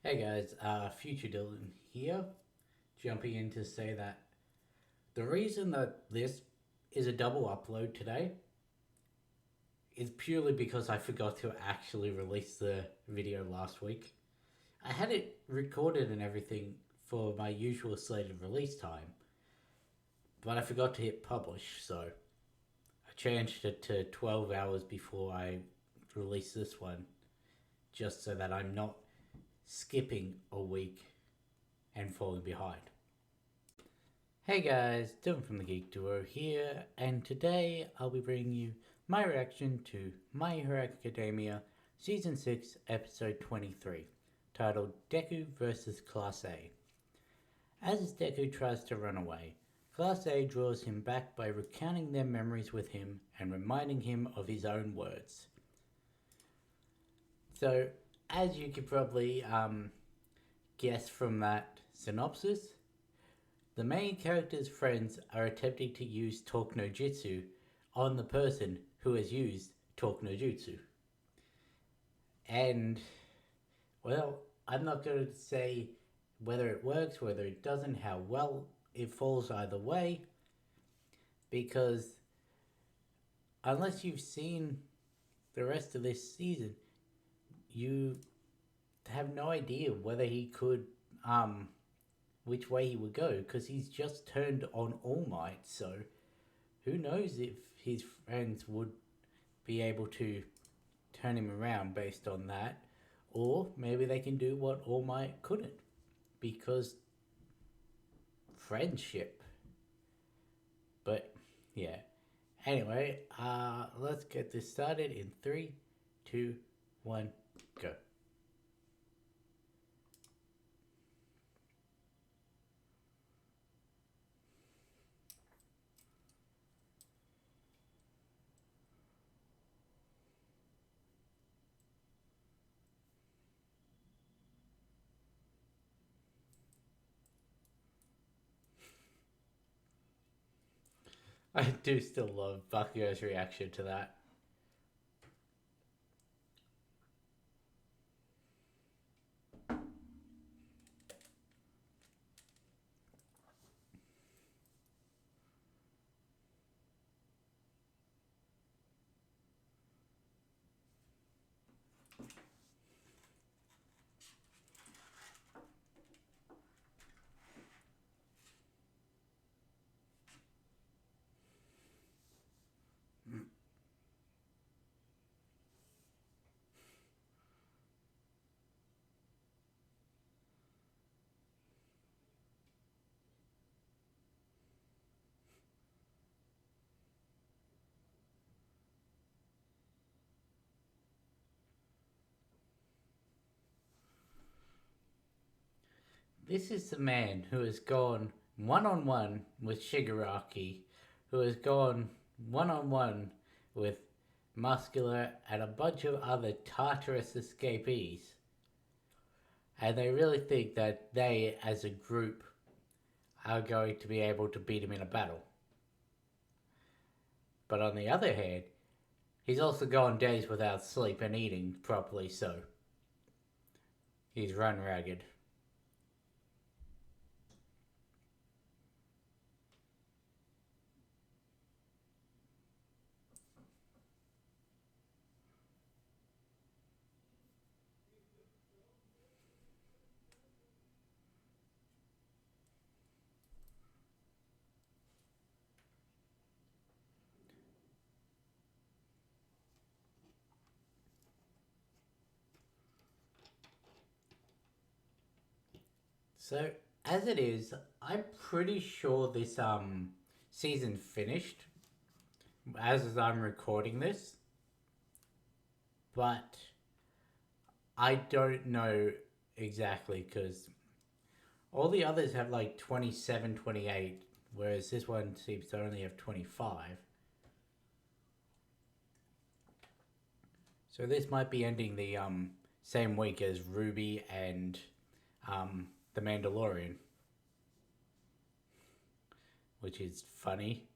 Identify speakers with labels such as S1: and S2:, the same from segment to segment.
S1: Hey guys, Future Dylan here, jumping in to say that the reason that this is a double upload today is purely because I forgot to actually release the video last week. I had it recorded and everything for my usual slated release time, but I forgot to hit publish, so I changed it to 12 hours before I release this one, just so that I'm not skipping a week and falling behind. Hey guys, Dylan from the Geek Duo here, and today I'll be bringing you my reaction to My Hero Academia Season 6, Episode 23, titled Deku vs. Class A. As Deku tries to run away, Class A draws him back by recounting their memories with him and reminding him of his own words. So, as you could probably guess from that synopsis, the main character's friends are attempting to use Talk no Jutsu on the person who has used Talk no Jutsu. And, well, I'm not going to say whether it works, whether it doesn't, how well it falls either way, because unless you've seen the rest of this season, you have no idea whether he could, which way he would go, because he's just turned on All Might, so who knows if his friends would be able to turn him around based on that, or maybe they can do what All Might couldn't, because friendship. But yeah. Anyway, let's get this started in 3, 2, 1, go. I do still love Bakugo's reaction to that. This is the man who has gone one on one with Shigaraki, who has gone one on one with Muscular and a bunch of other Tartarus escapees. And they really think that they, as a group, are going to be able to beat him in a battle. But on the other hand, he's also gone days without sleep and eating properly, so he's run ragged. So, as it is, I'm pretty sure this season finished as I'm recording this, but I don't know exactly because all the others have like 27, 28, whereas this one seems to only have 25. So this might be ending the same week as Ruby and The Mandalorian, which is funny.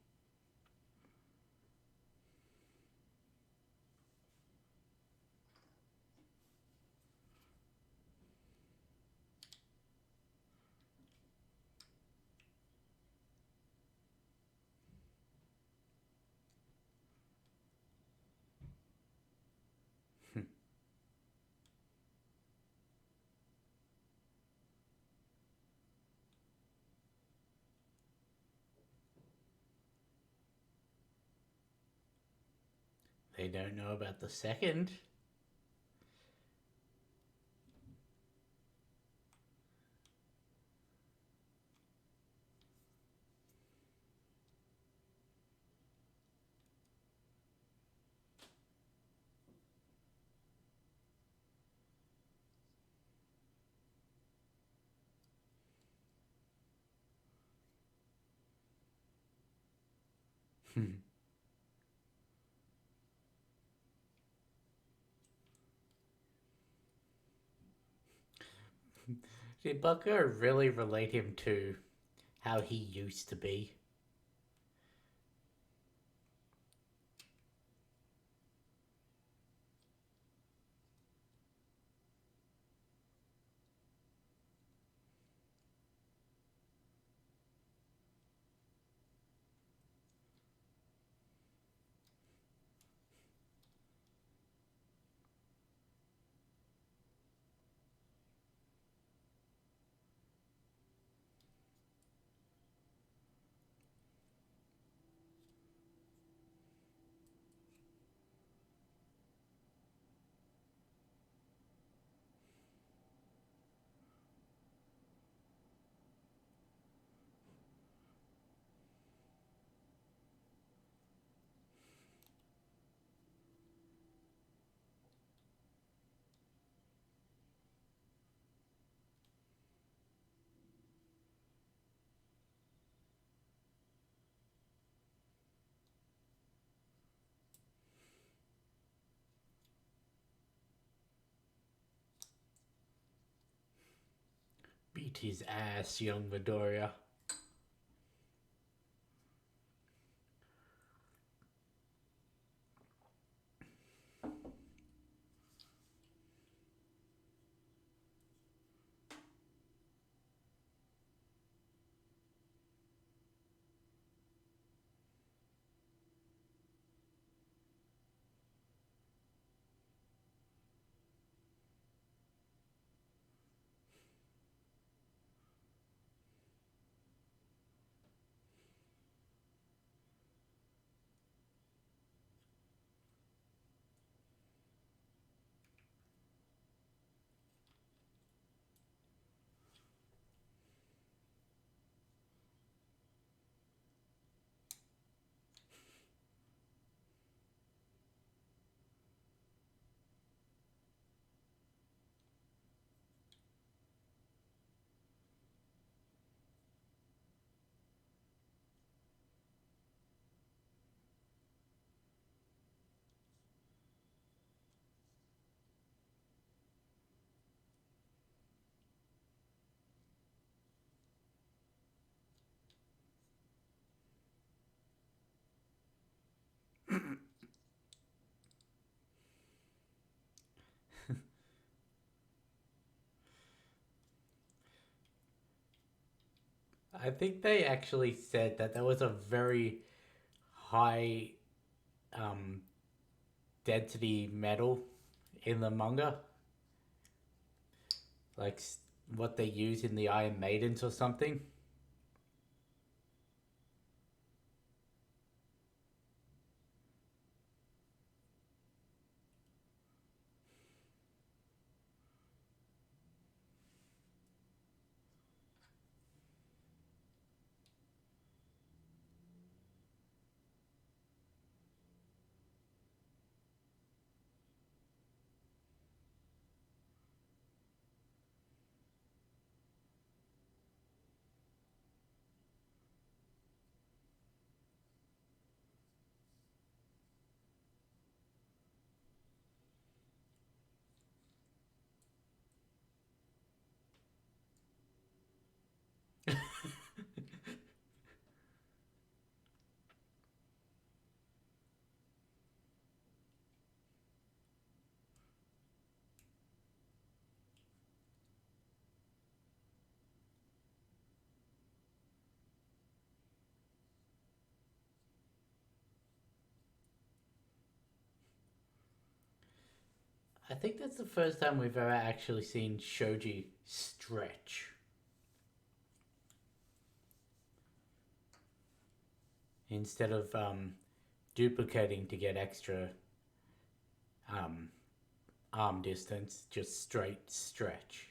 S1: They don't know about the second. Did Bucko really relate him to how he used to be? Beat his ass, young Midoriya. I think they actually said that there was a very high um, density metal in the manga, like what they use in the Iron Maidens or something. I think that's the first time we've ever actually seen Shoji stretch instead of duplicating to get extra um, arm distance, just straight stretch.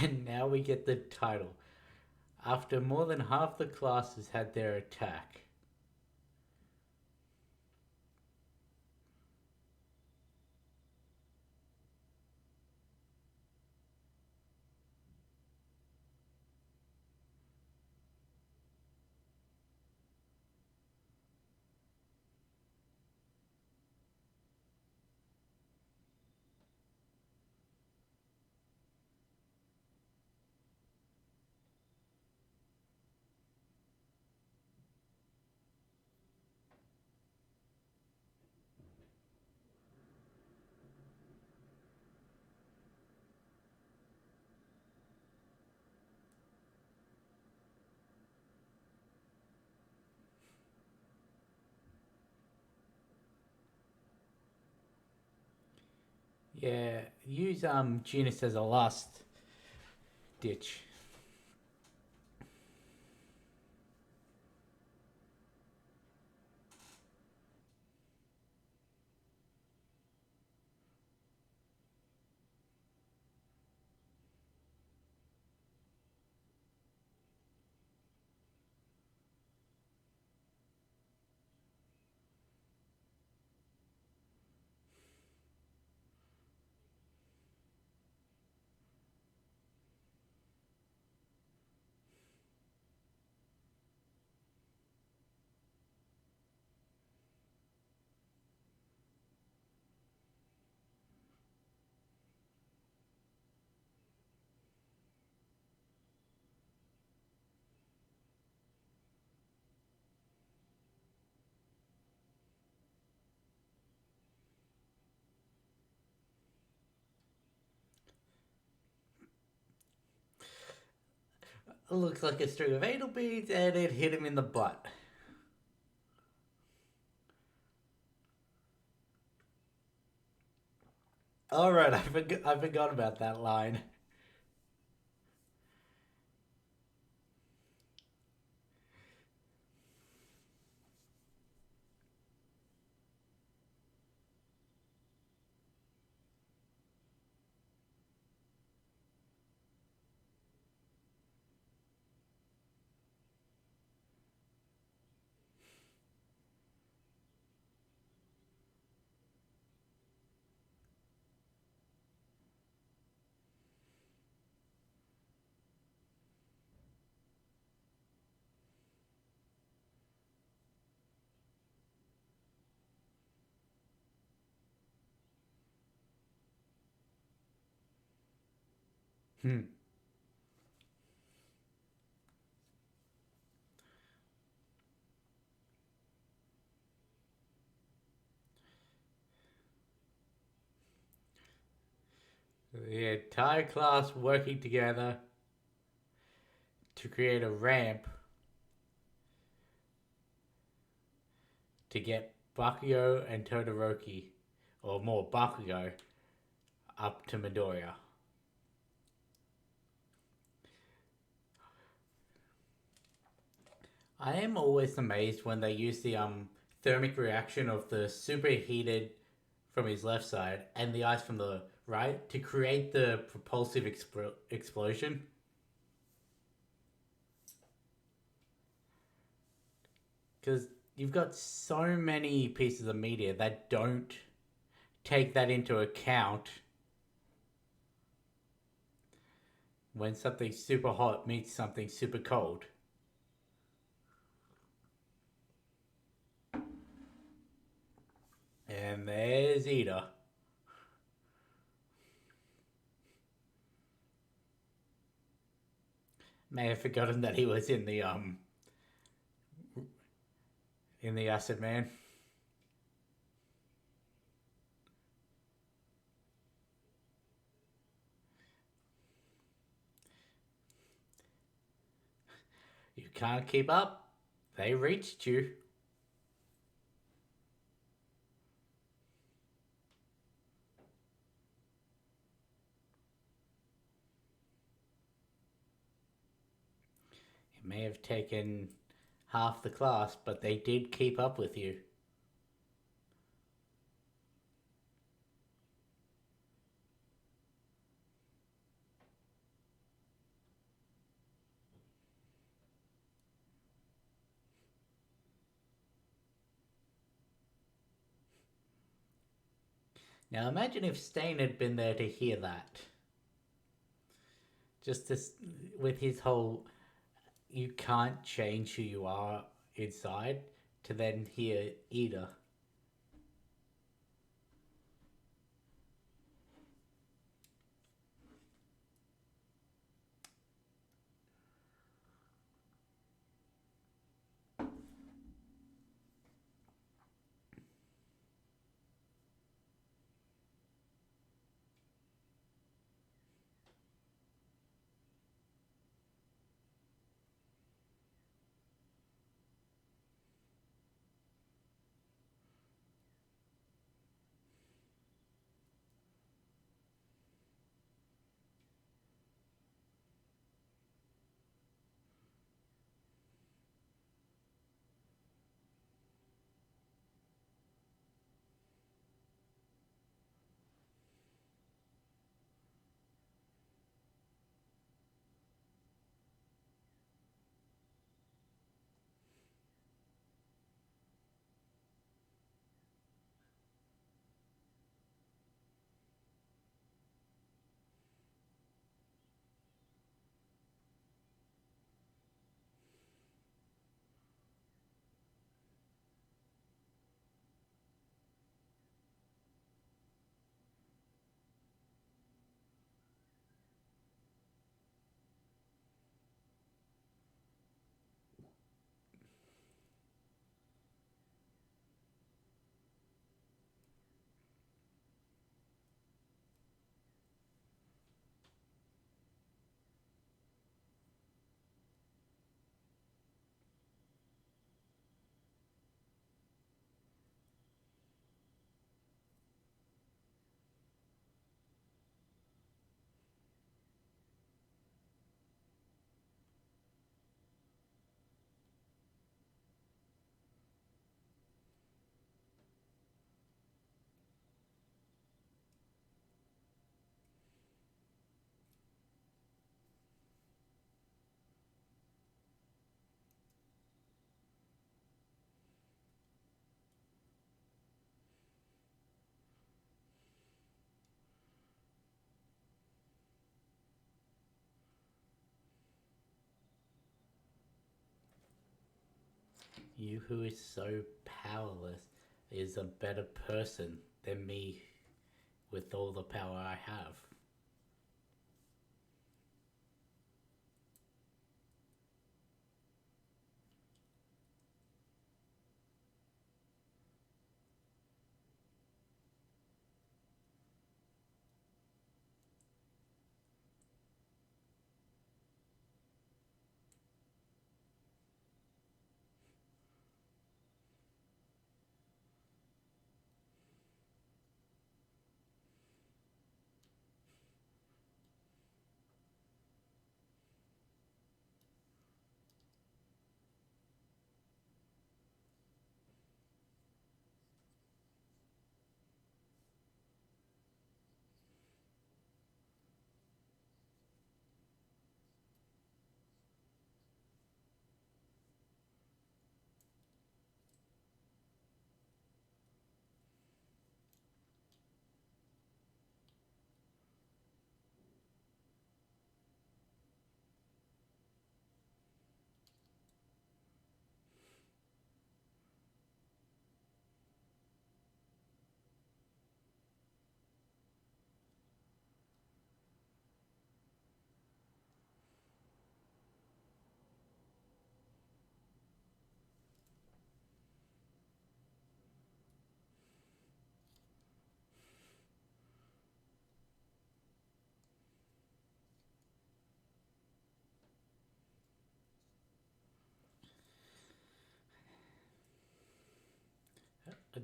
S1: And now we get the title. After more than half the classes had their attack. Yeah, use Genus as a last ditch. Looks like a string of anal beads, and it hit him in the butt. Alright, I forgot about that line. Hmm. The entire class working together to create a ramp to get Bakugo and Todoroki, or more Bakugo, up to Midoriya. I am always amazed when they use the thermic reaction of the superheated from his left side and the ice from the right to create the propulsive explosion. Because you've got so many pieces of media that don't take that into account when something super hot meets something super cold. And there's Ida. May have forgotten that he was in the acid man. You can't keep up. They reached you. It may have taken half the class, but they did keep up with you. Now imagine if Stain had been there to hear that. Just this, with his whole, you can't change who you are inside, to then hear Ida. You who is so powerless is a better person than me with all the power I have.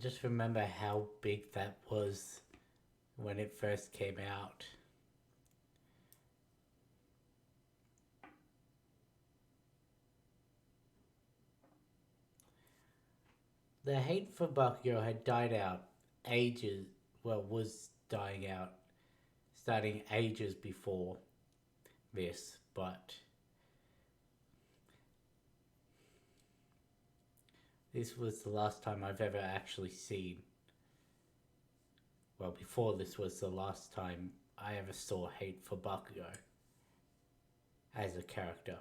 S1: just remember how big that was when it first came out. The hate for Bakugo had died out ages, well, was dying out starting ages before this, but this was the last time I've ever actually seen. Well, before this was the last time I ever saw hate for Bakugo as a character.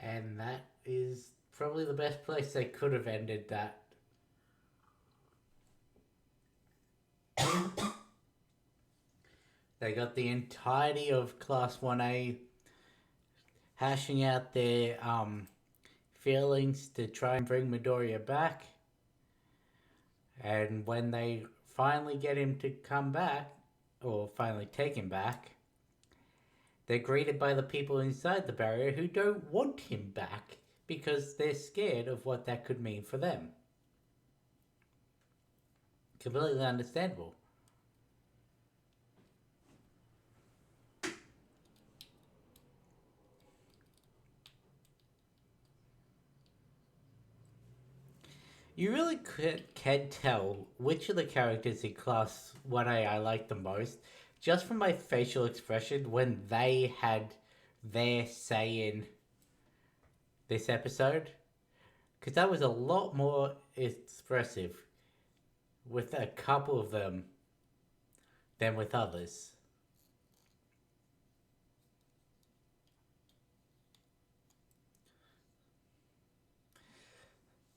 S1: And that is probably the best place they could have ended that. They got the entirety of Class 1A hashing out their feelings to try and bring Midoriya back. And when they finally get him to come back, or finally take him back, they're greeted by the people inside the barrier who don't want him back because they're scared of what that could mean for them. Completely understandable. You really can tell which of the characters in Class 1A I like the most just from my facial expression when they had their say in this episode. Because that was a lot more expressive with a couple of them than with others.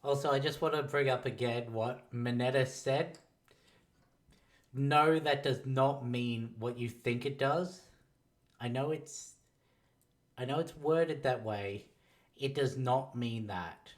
S1: Also, I just want to bring up again what Mineta said. No, that does not mean what you think it does. I know it's worded that way. It does not mean that.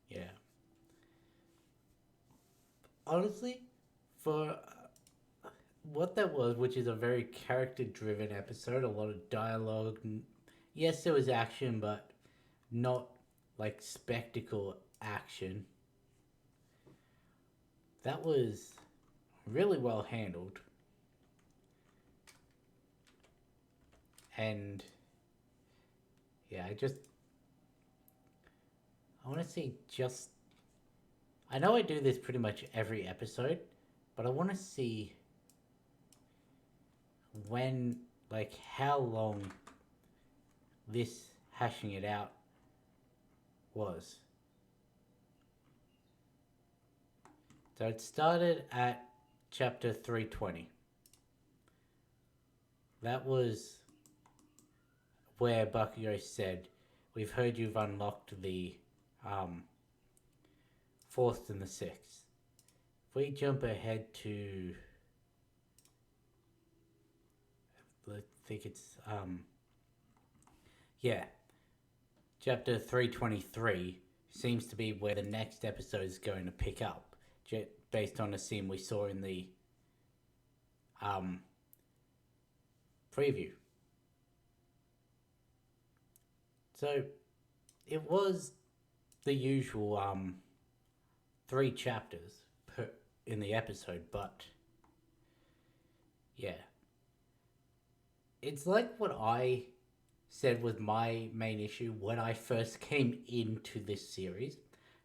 S1: Yeah. Honestly, for what that was, which is a very character driven episode, a lot of dialogue. Yes, there was action, but not like spectacle action. That was really well handled. And yeah, I want to see just. I know I do this pretty much every episode, but I want to see when, like, how long this hashing it out was. So it started at chapter 320. That was where Bakugo said, "We've heard you've unlocked the um, fourth and the sixth." If we jump ahead to, I think it's yeah, chapter 323 seems to be where the next episode is going to pick up, based on a scene we saw in the um, preview. So it was the usual 3 chapters in the episode, but yeah, it's like what I said was my main issue when I first came into this series.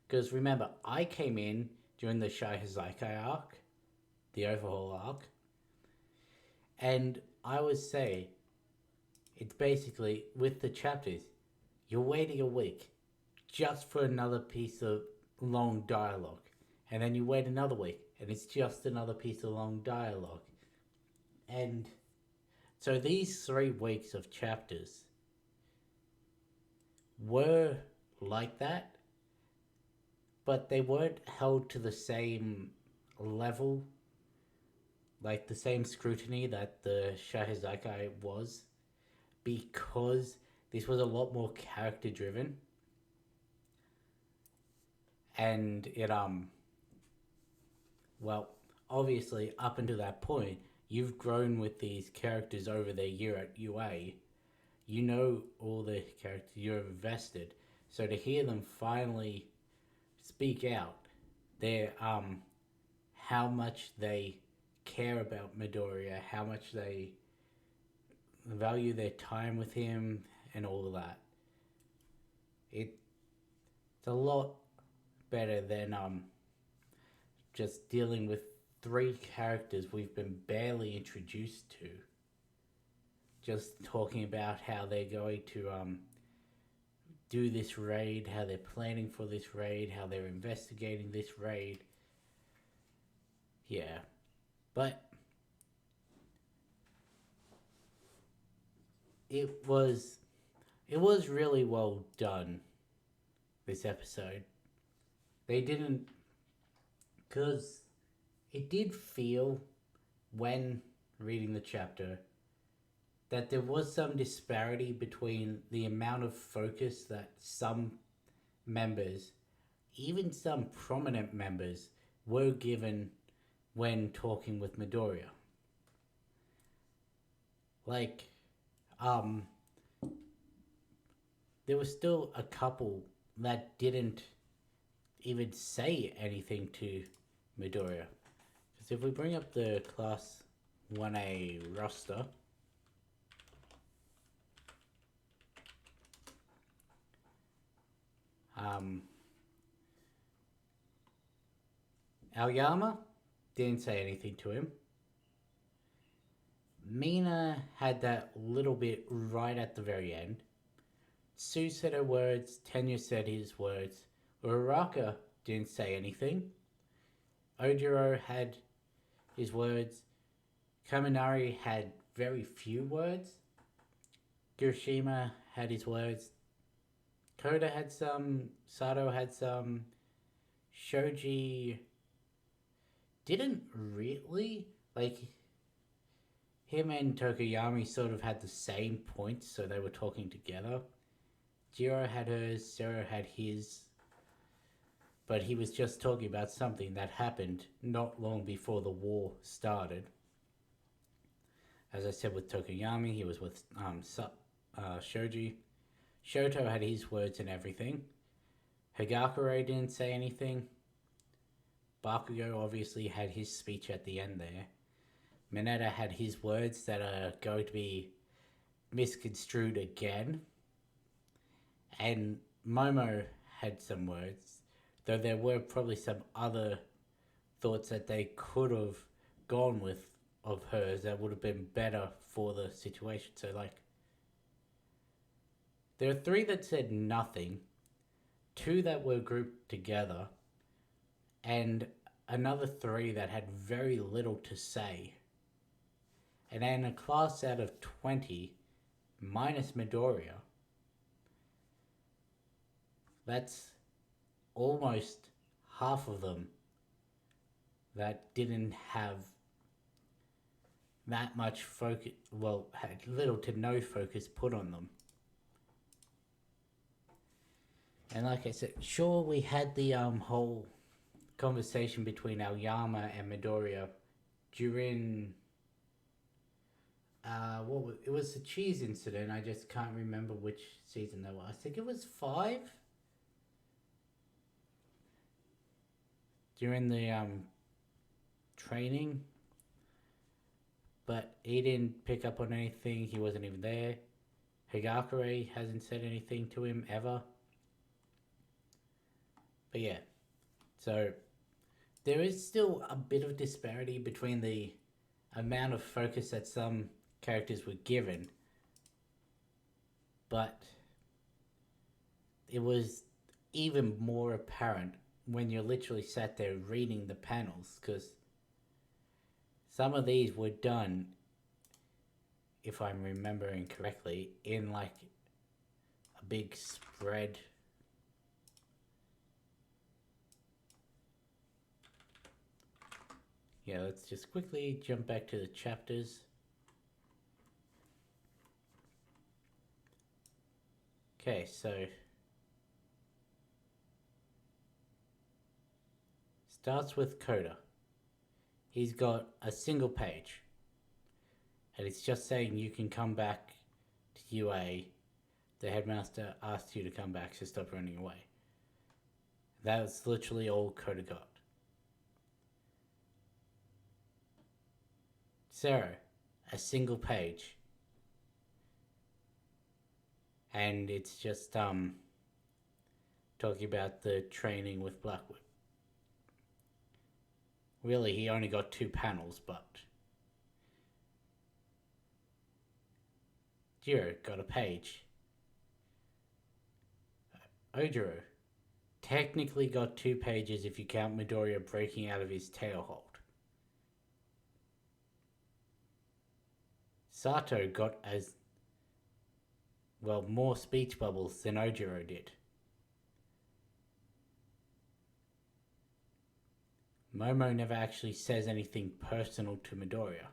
S1: Because remember, I came in during the Shihazaikai arc, the overhaul arc, and I would say it's basically with the chapters, you're waiting a week just for another piece of long dialogue, and then you wait another week and it's just another piece of long dialogue. And so these 3 weeks of chapters were like that, but they weren't held to the same level, like the same scrutiny that the Shihazaikai was, because this was a lot more character driven. And it well, obviously up until that point you've grown with these characters over their year at UA. You know all the characters, you're invested. So to hear them finally speak out their how much they care about Midoriya, how much they value their time with him and all of that. It's a lot better than just dealing with 3 characters we've been barely introduced to. Just talking about how they're going to do this raid, how they're planning for this raid, how they're investigating this raid. Yeah. But it was really well done, this episode. They didn't, because it did feel, when reading the chapter, that there was some disparity between the amount of focus that some members, even some prominent members, were given when talking with Midoriya. Like, there was still a couple that didn't even say anything to Midoriya. Because if we bring up the Class 1A roster, Aoyama didn't say anything to him. Mina had that little bit right at the very end. Sue said her words, Tenya said his words. Uraraka didn't say anything. Ojiro had his words. Kaminari had very few words. Kirishima had his words. Koda had some. Sato had some. Shoji didn't really. Like, him and Tokoyami sort of had the same points, so they were talking together. Jiro had hers, Zero had his, but he was just talking about something that happened not long before the war started. As I said with Tokoyami, he was with Shoji. Shoto had his words and everything. Higakure didn't say anything. Bakugo obviously had his speech at the end there. Mineta had his words that are going to be misconstrued again. And Momo had some words, though there were probably some other thoughts that they could have gone with of hers that would have been better for the situation. So, like, there are 3 that said nothing, 2 that were grouped together, and another 3 that had very little to say. And in a class out of 20, minus Midoriya, that's almost half of them that didn't have that much focus, well, had little to no focus put on them. And like I said, sure, we had the whole conversation between Aoyama and Midoriya during it was the cheese incident. I just can't remember which season that was. I think it was 5 during the training, but he didn't pick up on anything. He wasn't even there. Higakure hasn't said anything to him ever. But yeah, so there is still a bit of disparity between the amount of focus that some characters were given, but it was even more apparent when you literally sat there reading the panels, because some of these were done, if I'm remembering correctly, in like a big spread. Yeah, let's just quickly jump back to the chapters. Okay, so starts with Coda. He's got a single page, and it's just saying you can come back to UA. The headmaster asked you to come back, so stop running away. That's literally all Coda got. Zero, a single page. And it's just talking about the training with Blackwood. Really, he only got 2 panels, but Jiro got a page. Ojiro technically got 2 pages if you count Midoriya breaking out of his tail hold. Sato got as well more speech bubbles than Ojiro did. Momo never actually says anything personal to Midoriya.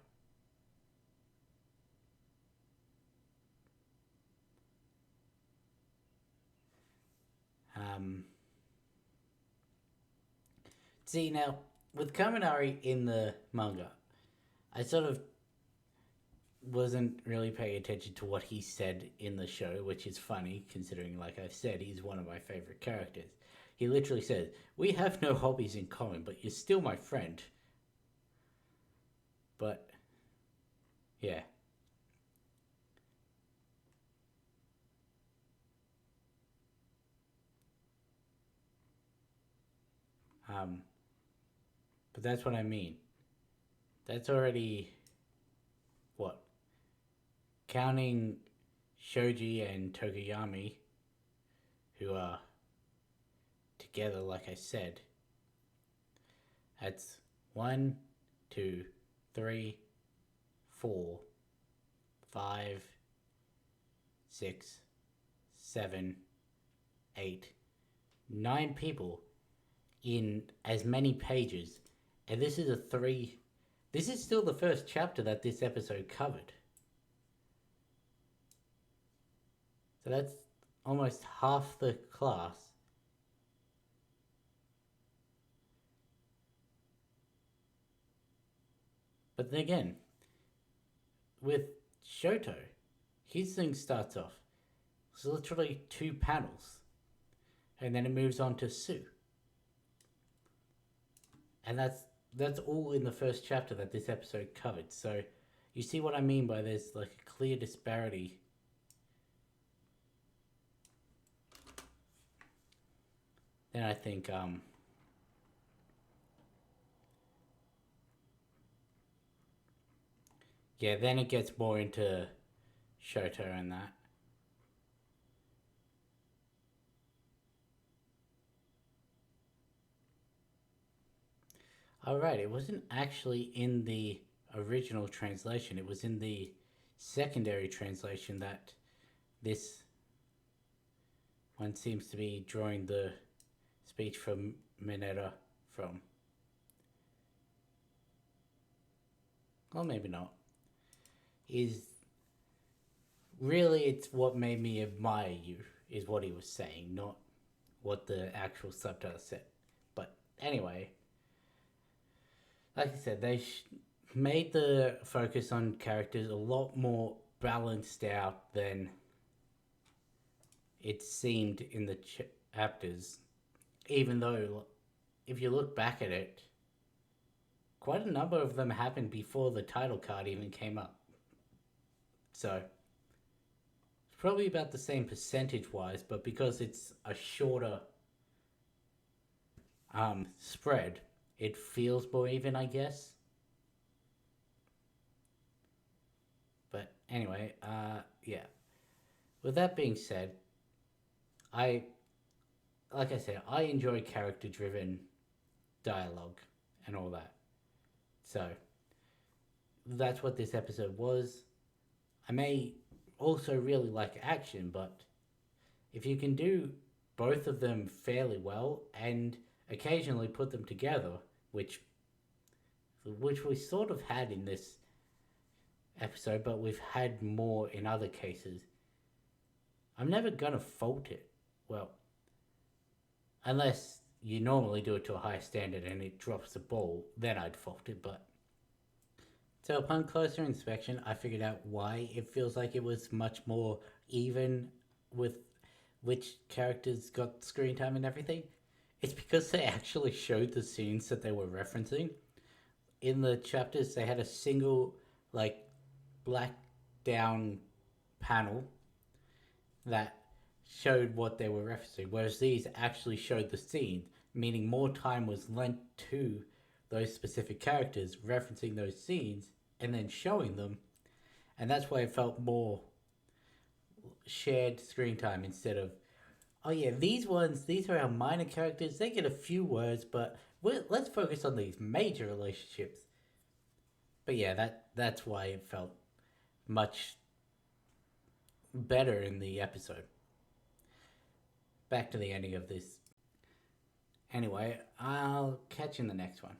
S1: See, now, with Kaminari in the manga, I sort of wasn't really paying attention to what he said in the show, which is funny, considering, like I've said, he's one of my favorite characters. He literally says, "We have no hobbies in common, but you're still my friend." But, yeah. But that's what I mean. That's already, what? Counting Shoji and Tokoyami, who are together, like I said, that's 1, 2, 3, 4, 5, 6, 7, 8, 9 people in as many pages. And this is this is still the first chapter that this episode covered. So that's almost half the class. But then again, with Shoto, his thing starts off, it's literally 2 panels. And then it moves on to Sue. and that's all in the first chapter that this episode covered. So you see what I mean by there's like a clear disparity. Then I think yeah, then it gets more into Shoto and that. Alright, it wasn't actually in the original translation, it was in the secondary translation that this one seems to be drawing the speech from Mineta from. Or maybe not. Is really it's what made me admire you, is what he was saying, not what the actual subtitle said. But anyway, like I said, they made the focus on characters a lot more balanced out than it seemed in the chapters. Even though, if you look back at it, quite a number of them happened before the title card even came up. So, it's probably about the same percentage wise, but because it's a shorter spread, it feels more even, I guess. But anyway, yeah. With that being said, I, like I said, I enjoy character driven dialogue and all that. So, that's what this episode was. I may also really like action, but if you can do both of them fairly well and occasionally put them together, which we sort of had in this episode, but we've had more in other cases, I'm never gonna fault it. Well, unless you normally do it to a high standard and it drops the ball, then I'd fault it. But so upon closer inspection, I figured out why it feels like it was much more even with which characters got screen time and everything. It's because they actually showed the scenes that they were referencing. In the chapters, they had a single, like, black down panel that showed what they were referencing, whereas these actually showed the scene, meaning more time was lent to those specific characters, referencing those scenes and then showing them, and that's why it felt more shared screen time instead of, oh yeah, these are our minor characters, they get a few words, but let's focus on these major relationships. But yeah, that's why it felt much better in the episode. Back to the ending of this. Anyway, I'll catch you in the next one.